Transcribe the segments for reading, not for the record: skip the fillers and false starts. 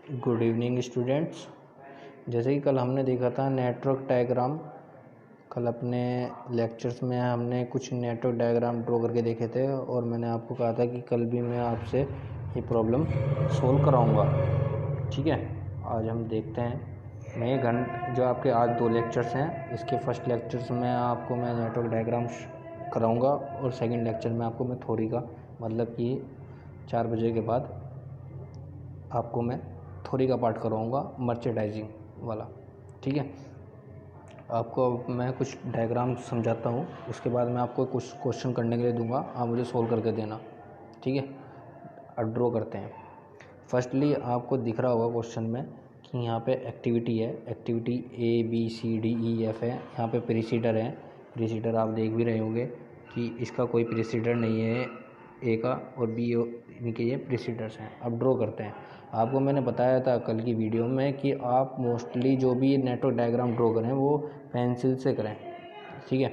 Good evening students. जैसे कि कल हमने देखा था नेटवर्क डायग्राम। कल अपने लेक्चर्स में हमने कुछ नेटवर्क डायग्राम ड्रॉ करके देखे थे और मैंने आपको कहा था कि कल भी मैं आपसे ये प्रॉब्लम सोल्व कराऊंगा। ठीक है, आज हम देखते हैं। मैं जो आपके आज 2 लेक्चर्स हैं, इसके फर्स्ट लेक्चर्स में आपको मैं नेटवर्क डायग्राम कराऊंगा और सेकंड लेक्चर में आपको मैं थ्योरी का मतलब कि 4 बजे के बाद आपको मैं थ्योरी का पार्ट करवाऊँगा, मर्चेंडाइजिंग वाला। ठीक है, आपको मैं कुछ डायग्राम समझाता हूँ, उसके बाद मैं आपको कुछ क्वेश्चन करने के लिए दूंगा, आप मुझे सोल्व करके देना। ठीक है, अब ड्रॉ करते हैं। फर्स्टली आपको दिख रहा होगा क्वेश्चन में कि यहाँ पे एक्टिविटी है, एक्टिविटी ABCDEF है। यहाँ पे प्रीसीडर है, प्रीसीडर आप देख भी रहे होंगे कि इसका कोई प्रीसीडर नहीं है ए का, और बी इनके ये प्रीसीडर्स हैं। अब ड्रॉ करते हैं। आपको मैंने बताया था कल की वीडियो में कि आप मोस्टली जो भी नेटवर्क डायग्राम ड्रॉ करें वो पेंसिल से करें। ठीक है,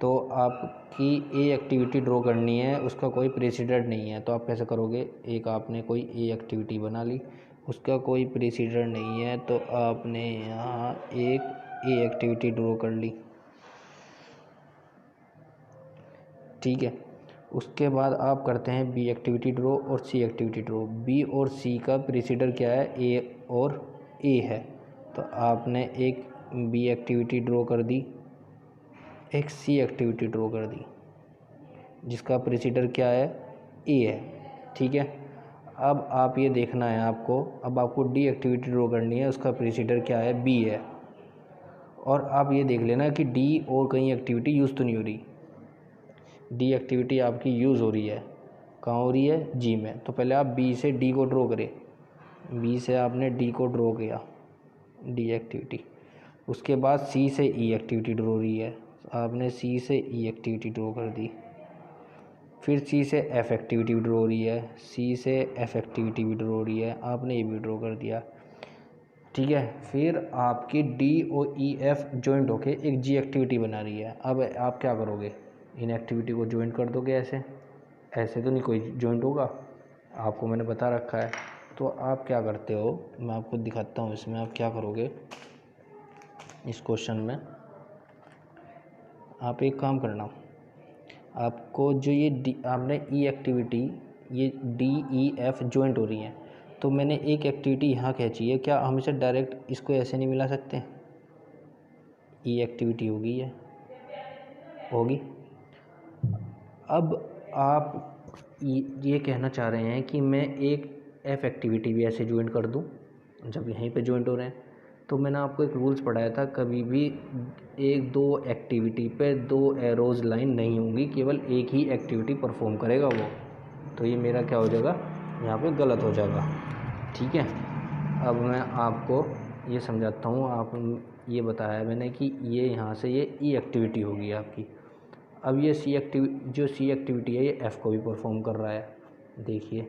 तो आपकी ए एक्टिविटी ड्रॉ करनी है, उसका कोई प्रेसिडेंट नहीं है, तो आप कैसे करोगे? एक आपने कोई ए एक्टिविटी बना ली, उसका कोई प्रेसिडेंट नहीं है, तो आपने यहाँ एक ए एक्टिविटी ड्रॉ कर ली। ठीक है, उसके बाद आप करते हैं बी एक्टिविटी ड्रॉ और सी एक्टिविटी ड्रॉ। बी और सी का प्रेसिडर क्या है? ए और ए है, तो आपने एक बी एक्टिविटी ड्रॉ कर दी, एक सी एक्टिविटी ड्रॉ कर दी, जिसका प्रेसिडर क्या है? ए है। ठीक है, अब आप ये देखना है आपको, अब आपको डी एक्टिविटी ड्रॉ करनी है, उसका प्रेसिडर क्या है? बी है। और आप ये देख लेना कि डी और कहीं एक्टिविटी यूज़ तो नहीं हो रही। डी एक्टिविटी आपकी यूज़ हो रही है, कहाँ हो रही है? जी में। तो पहले आप बी से डी को ड्रॉ करें। बी से आपने डी को ड्रॉ किया, डी एक्टिविटी। उसके बाद सी से ई एक्टिविटी ड्रॉ हो रही है, आपने सी से ई एक्टिविटी ड्रॉ कर दी। फिर सी से एफ एक्टिविटी ड्रॉ हो रही है, सी से एफ एक्टिविटी भी ड्रॉ हो रही है, आपने ये भी ड्रॉ कर दिया। ठीक है, फिर आपकी डी और ई एफ जॉइंट होके एक जी एक्टिविटी बना रही है। अब आप क्या करोगे? इन एक्टिविटी को जॉइंट कर दोगे। ऐसे ऐसे तो नहीं कोई जॉइंट होगा, आपको मैंने बता रखा है। तो आप क्या करते हो, मैं आपको दिखाता हूँ इसमें आप क्या करोगे। इस क्वेश्चन में आप एक काम करना, आपको जो ये डी आपने ई एक्टिविटी, ये डी ई एफ जॉइंट हो रही है, तो मैंने एक एक्टिविटी यहाँ खींची है। क्या हम इसे डायरेक्ट इसको ऐसे नहीं मिला सकते? ई एक्टिविटी होगी, ये होगी। अब आप ये कहना चाह रहे हैं कि मैं एक एफ एक्टिविटी भी ऐसे ज्वाइन कर दूं, जब यहीं पे ज्वाइंट हो रहे हैं। तो मैंने आपको एक रूल्स पढ़ाया था, कभी भी एक दो एक्टिविटी पे 2 एरोज लाइन नहीं होंगी, केवल एक ही एक्टिविटी परफॉर्म करेगा वो। तो ये मेरा क्या हो जाएगा? यहाँ पे गलत हो जाएगा। ठीक है, अब मैं आपको ये समझाता हूँ। आप ये बताया मैंने कि ये यहाँ से ये ई एक्टिविटी होगी आपकी। अब ये सी एक्टिविटी है, ये एफ़ को भी परफॉर्म कर रहा है। देखिए,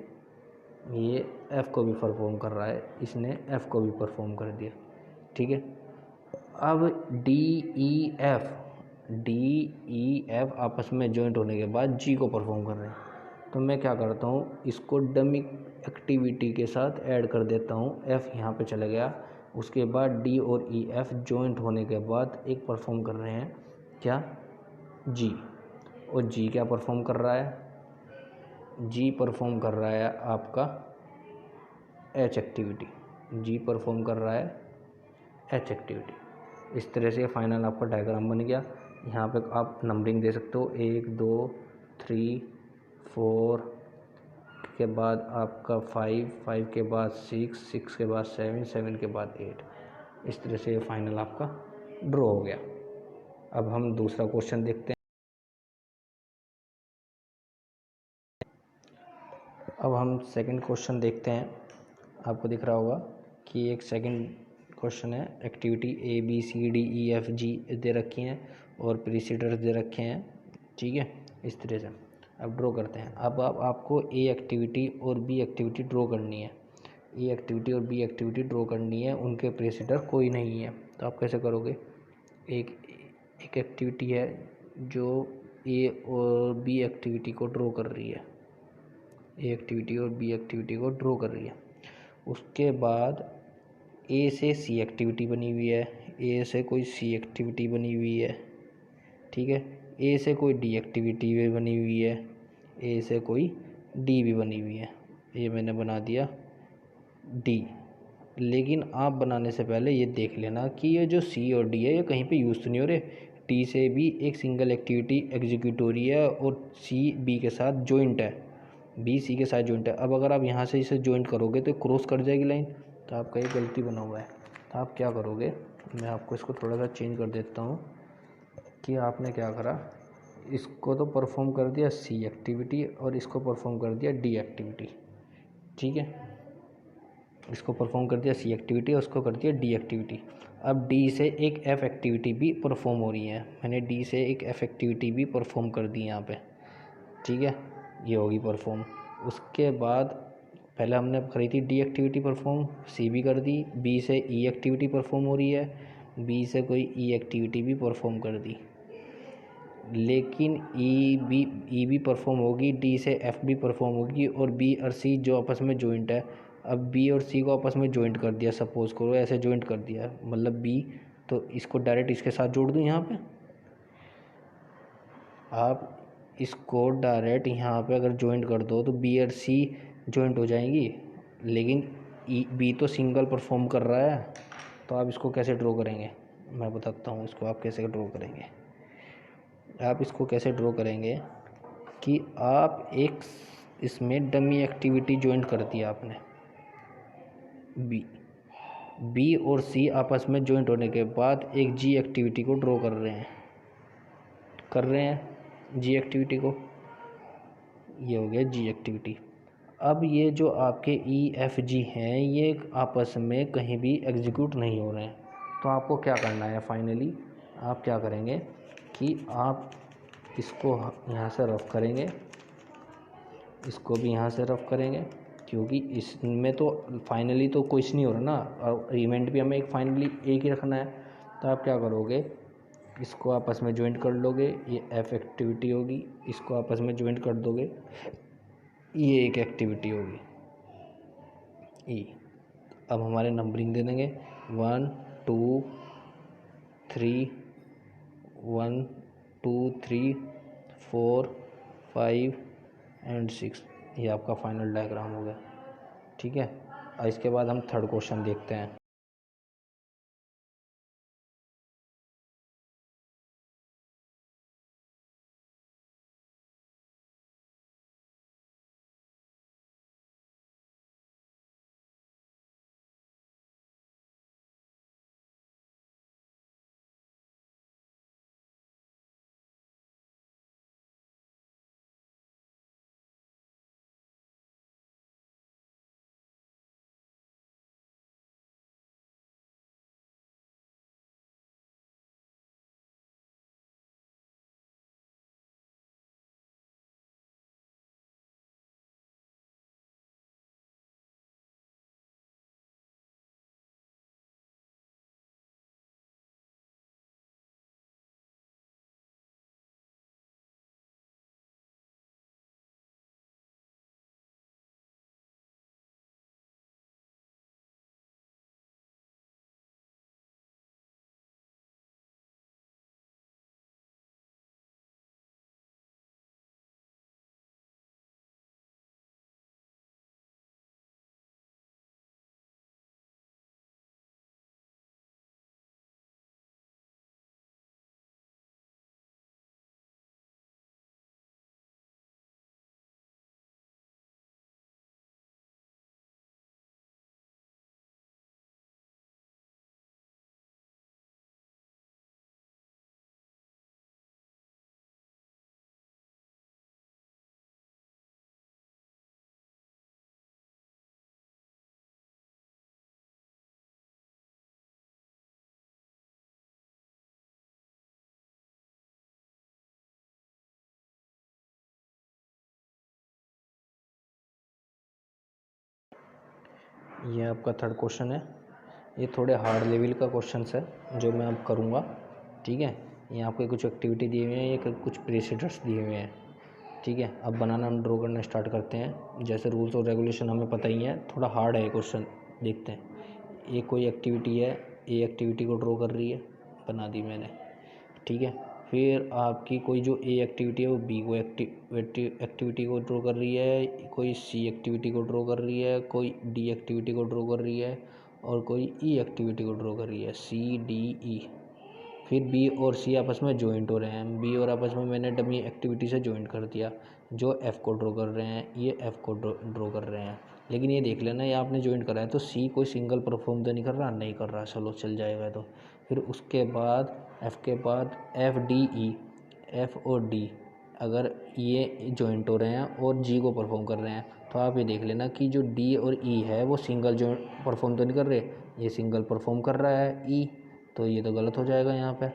ये एफ़ को भी परफॉर्म कर रहा है, इसने एफ़ को भी परफॉर्म कर दिया। ठीक है, अब डी ई एफ आपस में जॉइंट होने के बाद जी को परफॉर्म कर रहे हैं। तो मैं क्या करता हूँ, इसको डमी एक्टिविटी के साथ ऐड कर देता हूँ। एफ़ यहाँ पे चला गया, उसके बाद डी और ई एफ जॉइंट होने के बाद एक परफॉर्म कर रहे हैं, क्या? जी। और जी क्या परफॉर्म कर रहा है? जी परफॉर्म कर रहा है आपका एच एक्टिविटी। जी परफॉर्म कर रहा है एच एक्टिविटी। इस तरह से फाइनल आपका डायग्राम बन गया। यहाँ पे आप नंबरिंग दे सकते हो, 1 2 3 4 के बाद आपका 5, 5 के बाद 6, 6 के बाद 7, 7 के बाद 8। इस तरह से फाइनल आपका ड्रॉ हो गया। अब हम दूसरा क्वेश्चन देखते हैं। अब हम सेकंड क्वेश्चन देखते हैं। आपको दिख रहा होगा कि एक सेकंड क्वेश्चन है, एक्टिविटी ABCDEFG दे रखी हैं और प्रीसीडर्स दे रखे हैं। ठीक है, इस तरह से अब ड्रॉ करते हैं। अब आपको ए एक्टिविटी और बी एक्टिविटी ड्रॉ करनी है। ए एक्टिविटी और बी एक्टिविटी ड्रॉ करनी है, उनके प्रीसीडर कोई नहीं है, तो आप कैसे करोगे? एक एक्टिविटी है जो ए और बी एक्टिविटी को ड्रॉ कर रही है, ए एक्टिविटी और बी एक्टिविटी को ड्रॉ कर रही है। उसके बाद ए से सी एक्टिविटी बनी हुई है, ए से कोई सी एक्टिविटी बनी हुई है, ठीक है। ए से कोई डी एक्टिविटी भी बनी हुई है, ए से कोई डी भी बनी हुई है। ये मैंने बना दिया डी। लेकिन आप बनाने से पहले ये देख लेना कि ये जो सी और डी है ये कहीं पे यूज़ तो नहीं हो रहे। डी से भी एक सिंगल एक्टिविटी एग्जीक्यूट हो रही है और सी बी के साथ जॉइंट है, बी सी के साथ जॉइंट है। अब अगर आप यहाँ से इसे जॉइंट करोगे तो क्रॉस कर जाएगी लाइन, तो आपका ये गलती बना हुआ है। तो आप क्या करोगे, मैं आपको इसको थोड़ा सा चेंज कर देता हूँ कि आपने क्या करा, इसको तो परफॉर्म कर दिया सी एक्टिविटी और इसको परफॉर्म कर दिया डी एक्टिविटी, ठीक है। इसको परफॉर्म कर दिया सी एक्टिविटी और उसको कर दिया डी एक्टिविटी। अब डी से एक एफ एक्टिविटी भी परफॉर्म हो रही है, मैंने डी से एक एफ एक्टिविटी भी परफॉर्म कर दी यहाँ पे, ठीक है। ये होगी परफॉर्म। उसके बाद पहले हमने करी थी डी एक्टिविटी परफॉर्म, सी भी कर दी, बी से ई एक्टिविटी परफॉर्म हो रही है, बी से कोई ई एक्टिविटी भी परफॉर्म कर दी। लेकिन ई भी परफॉर्म होगी, डी से एफ भी परफॉर्म होगी और बी और सी जो आपस में जॉइंट है, अब बी और सी को आपस में जॉइंट कर दिया, सपोज़ करो ऐसे जॉइंट कर दिया, मतलब बी, तो इसको डायरेक्ट इसके साथ जोड़ दूँ यहाँ पे। आप इसको डायरेक्ट यहाँ पे अगर जॉइंट कर दो तो बी और सी जॉइंट हो जाएंगी, लेकिन बी तो सिंगल परफॉर्म कर रहा है। तो आप इसको कैसे ड्रॉ करेंगे, मैं बताता हूँ इसको आप कैसे ड्रॉ करेंगे। आप इसको कैसे ड्रॉ करेंगे कि आप एक इसमें डमी एक्टिविटी जॉइंट कर दिया आपने, बी और सी आपस में जॉइंट होने के बाद एक जी एक्टिविटी को ड्रॉ कर रहे हैं जी एक्टिविटी को, ये हो गया जी एक्टिविटी। अब ये जो आपके ई एफ जी हैं ये आपस में कहीं भी एग्जीक्यूट नहीं हो रहे हैं, तो आपको क्या करना है, फाइनली आप क्या करेंगे कि आप इसको यहाँ से रफ करेंगे, इसको भी यहाँ से रफ करेंगे, क्योंकि इसमें तो फाइनली तो कुछ नहीं हो रहा ना, और इवेंट भी हमें एक फाइनली एक ही रखना है। तो आप क्या करोगे, इसको आपस में ज्वाइंट कर लोगे, ये एफ एक्टिविटी होगी, इसको आपस में ज्वाइंट कर दोगे, ये एक एक्टिविटी होगी ई। अब हमारे नंबरिंग दे देंगे 1 2 3 1 2 3 4 5 एंड 6। ये आपका फाइनल डायग्राम हो गया, ठीक है। इसके बाद हम थर्ड क्वेश्चन देखते हैं। ये आपका थर्ड क्वेश्चन है, ये थोड़े हार्ड लेवल का क्वेश्चन है जो मैं अब करूँगा, ठीक है। यहाँ आपको कुछ एक्टिविटी दिए हुए हैं, ये कुछ प्रेसिडर्स दिए हुए हैं, ठीक है, अब बनाना हम ड्रॉ करना स्टार्ट करते हैं। जैसे रूल्स और रेगुलेशन हमें पता ही है, थोड़ा हार्ड है ये क्वेश्चन, देखते हैं। ये कोई एक्टिविटी है, ए एक्टिविटी को ड्रॉ कर रही है, बना दी मैंने। ठीक है, फिर आपकी कोई जो ए एक्टिविटी है वो बी को एक्टिविटी को ड्रॉ कर रही है, कोई सी एक्टिविटी को ड्रॉ कर रही है, कोई डी एक्टिविटी को ड्रॉ कर रही है, और कोई ई एक्टिविटी को ड्रॉ कर रही है, सी डी ई। फिर बी और सी आपस में जॉइंट हो रहे हैं, बी और आपस में मैंने डमी एक्टिविटी से जॉइंट कर दिया। जो एफ़ को ड्रॉ कर रहे हैं, ये एफ़ को ड्रॉ कर रहे हैं। लेकिन ये देख लेना, ये आपने जॉइंट करा है तो सी कोई सिंगल परफॉर्म तो नहीं कर रहा, नहीं कर रहा, चलो चल जाएगा। तो फिर उसके बाद एफ़ के बाद एफ़ डी ई, एफ़ और डी अगर ये जॉइंट हो रहे हैं और जी को परफॉर्म कर रहे हैं, तो आप ये देख लेना कि जो डी और ई है वो सिंगल जॉइंट परफॉर्म तो नहीं कर रहे, ये सिंगल परफॉर्म कर रहा है ई, तो ये तो गलत हो जाएगा। यहाँ पे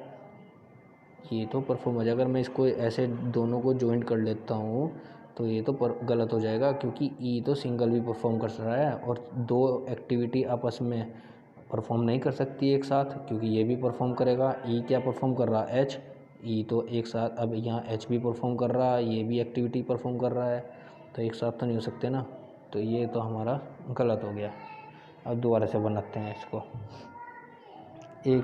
ये तो परफॉर्म हो जाएगा। अगर मैं इसको ऐसे दोनों को जॉइंट कर लेता हूँ तो ये तो गलत हो जाएगा, क्योंकि ई तो सिंगल भी परफॉर्म कर रहा है और दो एक्टिविटी आपस में परफॉर्म नहीं कर सकती एक साथ, क्योंकि ये भी परफॉर्म करेगा। ई क्या परफॉर्म कर रहा है, एच, ई तो एक साथ, अब यहाँ एच भी परफॉर्म कर रहा है, ये भी एक्टिविटी परफॉर्म कर रहा है, तो एक साथ तो नहीं हो सकते ना, तो ये तो हमारा गलत हो गया। अब दोबारा से बनाते हैं इसको।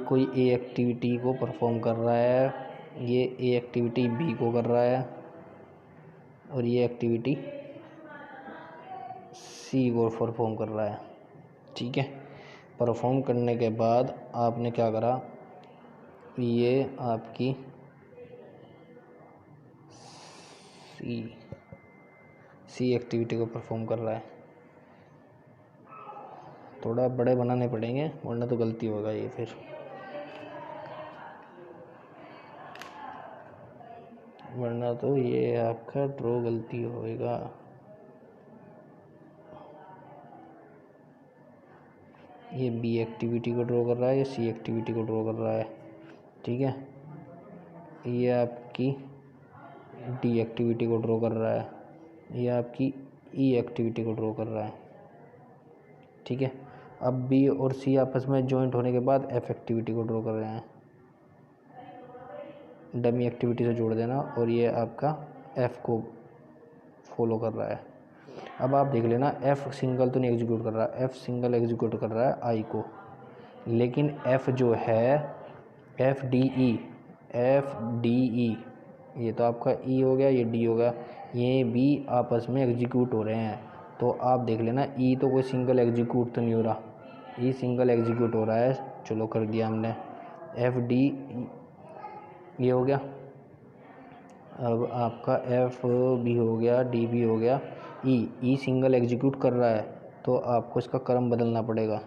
कोई ए एक्टिविटी को परफॉर्म कर रहा है, ये ए एक्टिविटी बी को कर रहा है, और ये एक्टिविटी सी को परफॉर्म कर रहा है। ठीक है, परफॉर्म करने के बाद आपने क्या करा, ये आपकी सी एक्टिविटी को परफॉर्म कर रहा है। थोड़ा बड़े बनाने पड़ेंगे वरना तो गलती होगा ये, फिर वरना तो ये आपका ड्रॉ गलती होएगा। ये बी एक्टिविटी को ड्रॉ कर रहा है, ये सी एक्टिविटी को ड्रॉ कर रहा है। ठीक है, ये आपकी डी एक्टिविटी को ड्रॉ कर रहा है, ये आपकी ई एक्टिविटी को ड्रॉ कर रहा है। ठीक है, अब बी और सी आपस में जॉइंट होने के बाद एफ एक्टिविटी को ड्रॉ कर रहे हैं, डमी एक्टिविटी से जोड़ देना, और ये आपका एफ को फॉलो कर रहा है। अब आप देख लेना, एफ सिंगल तो नहीं एग्जीक्यूट कर रहा, एफ सिंगल एग्जीक्यूट कर रहा है आई को, लेकिन एफ जो है एफ डी ई, ये तो आपका ई हो गया, ये डी हो गया, ये भी आपस में एग्जीक्यूट हो रहे हैं। तो आप देख लेना, ई तो कोई सिंगल एग्जीक्यूट तो नहीं हो रहा, ई सिंगल एग्जीक्यूट हो रहा है, चलो कर दिया हमने। एफ डी ये हो गया, अब आपका एफ भी हो गया, डी भी हो गया, ई सिंगल एग्जीक्यूट कर रहा है, तो आपको इसका क्रम बदलना पड़ेगा।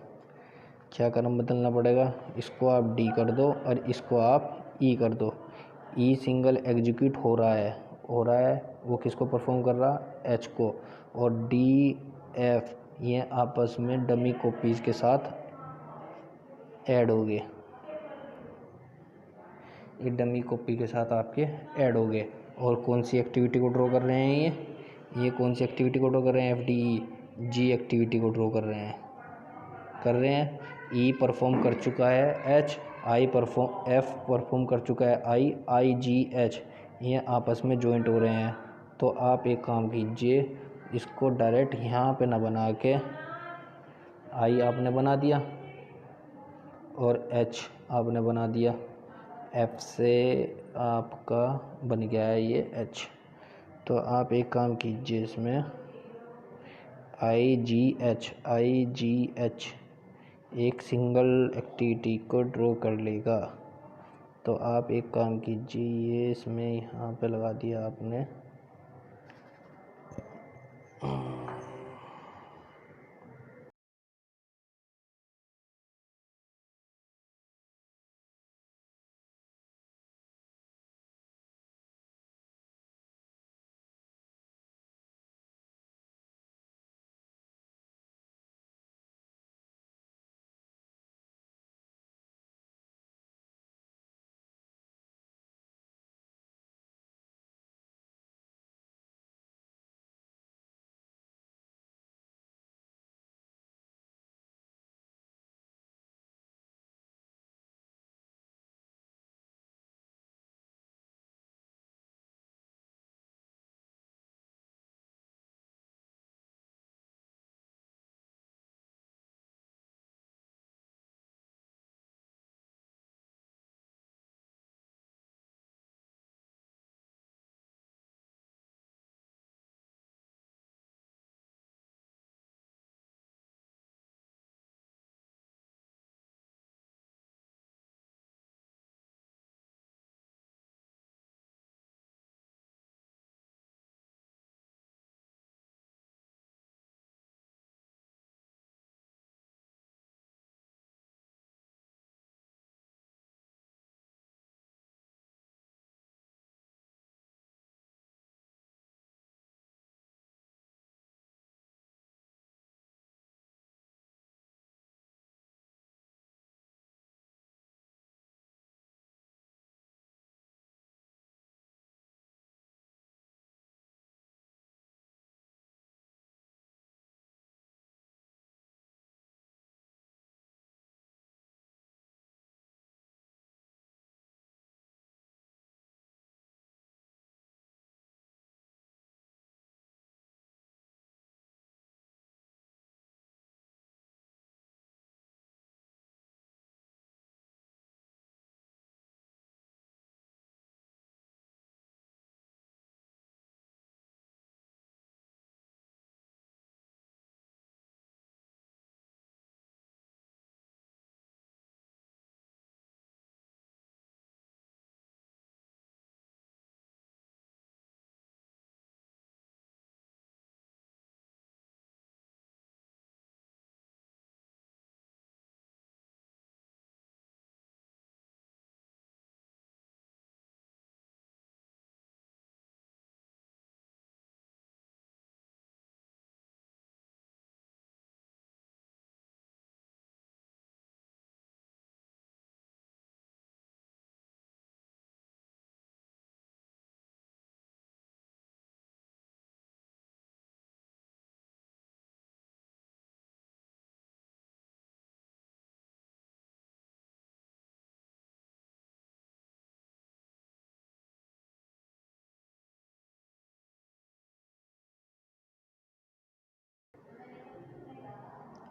क्या क्रम बदलना पड़ेगा, इसको आप डी कर दो और इसको आप ई कर दो। ई सिंगल एग्जीक्यूट हो रहा है, वो किसको परफॉर्म कर रहा, एच को, और डी एफ ये आपस में डमी कॉपीज़ के साथ ऐड हो गए, ये डमी कॉपी के साथ आपके ऐड हो गए। और कौन सी एक्टिविटी को ड्रॉ कर रहे हैं, ये कौन सी एक्टिविटी को ड्रॉ कर रहे हैं, एफ डी ई, जी एक्टिविटी को ड्रॉ कर रहे हैं। ई परफॉर्म कर चुका है एच, एफ परफॉर्म कर चुका है आई जी एच, ये आपस में जॉइंट हो रहे हैं। तो आप एक काम कीजिए, इसको डायरेक्ट यहाँ पे ना बना के, आई आपने बना दिया और एच आपने बना दिया, एफ से आपका बन गया है ये एच। तो आप एक काम कीजिए, इसमें आई जी एच एक सिंगल एक्टिविटी को ड्रॉ कर लेगा। तो आप एक काम कीजिए, ये इसमें यहाँ पे लगा दिया आपने,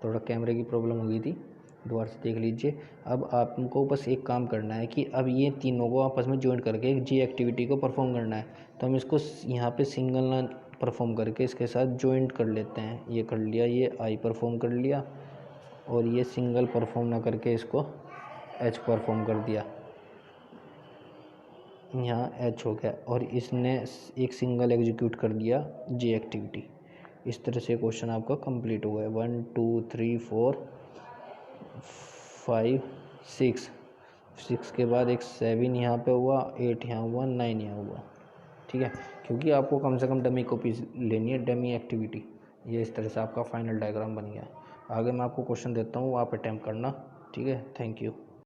थोड़ा कैमरे की प्रॉब्लम हो गई थी, दोबारा से देख लीजिए। अब आपको बस एक काम करना है कि अब ये तीनों को आपस में ज्वाइन करके एक जी एक्टिविटी को परफॉर्म करना है। तो हम इसको यहाँ पे सिंगल ना परफॉर्म करके इसके साथ ज्वाइंट कर लेते हैं। ये कर लिया, ये आई परफॉर्म कर लिया, और ये सिंगल परफॉर्म ना करके इसको एच परफॉर्म कर दिया। यहाँ एच हो गया और इसने एक सिंगल एग्जीक्यूट कर दिया जी एक्टिविटी। इस तरह से क्वेश्चन आपका कंप्लीट हुआ है। 1 2 3 4 5 6 के बाद एक 7 यहाँ पे हुआ, 8 यहाँ हुआ, 9 यहाँ हुआ। ठीक है, क्योंकि आपको कम से कम डमी कॉपी लेनी है, डमी एक्टिविटी। ये इस तरह से आपका फाइनल डायग्राम बन गया। आगे मैं आपको क्वेश्चन देता हूँ, आप अटैम्प्ट करना। ठीक है, थैंक यू।